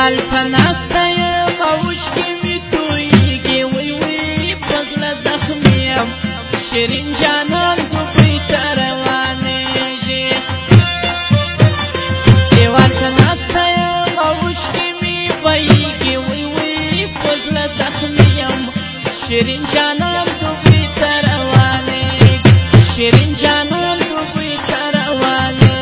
دیوال ته ناسته یم اوښکې مې تویېږي وی وی په زړه زخمي یم شیرین جانان دوبۍ ته روانېږي دیوال ته ناسته یم اوښکې مې بهېږي وی وی په زړه زخمي یم شیرین جانان دوبۍ ته روانېږي شیرین جانان دوبۍ ته روانېږي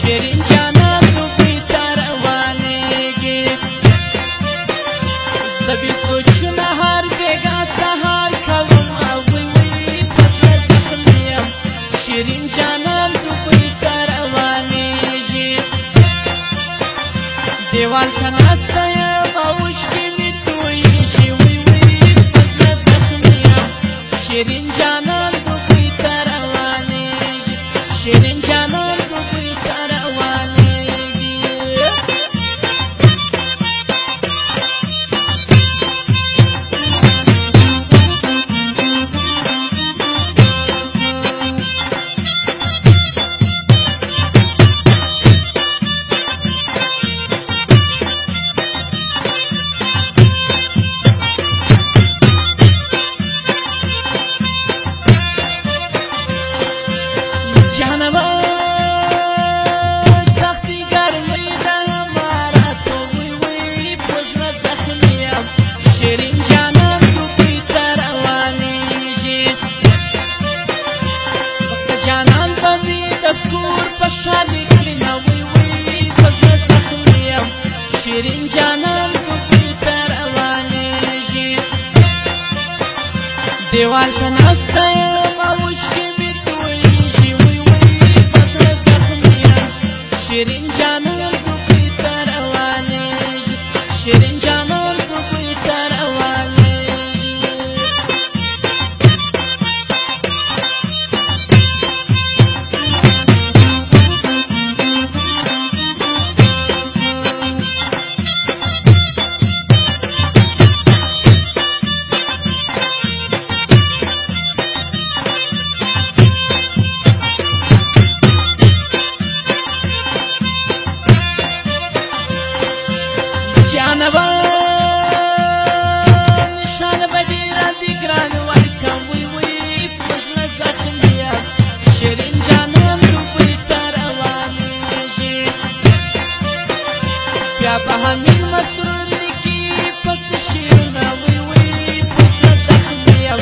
شیرین جانان دوبۍ ته روانېږي زه بې سوچونه هر بېګا سهار کوم او وی وی په زړه زخمي یم شیرین جانان دوبۍ ته روانېږي دیوال ته ناسته یم اوښکې مې تویېږي وی وی په زړه زخمي یم شیرین جانان دوبۍ ته روانېږي شیرین جانان دوبۍ ته شیرین جانان دوبۍ ته روانېږي دیوال ته ناسته یم اوښکې مې تویېږي وی وی په زړه زخمي یم شیرین جانان دوبۍ ته روانېږي شیرین جانان دوبۍ ته روانېږي شانه به ډېره دي ګران ورکړم وی وی په زړه زخمي یم شیرین جانان دوبۍ ته روانېږي بیا به حمید مسرور لیکي پسې شعرونه وی وی په زړه زخمي یم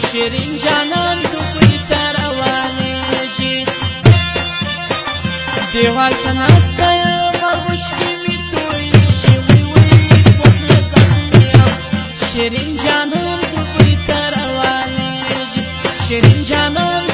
شیرین جانان دوبۍ ته روانېږي دیوال ته ناسته یم اوښکې مې تویېږي وی وی په زړه زخمي یم شیرین جانان دوبۍ ته روانېږي شیرین جانان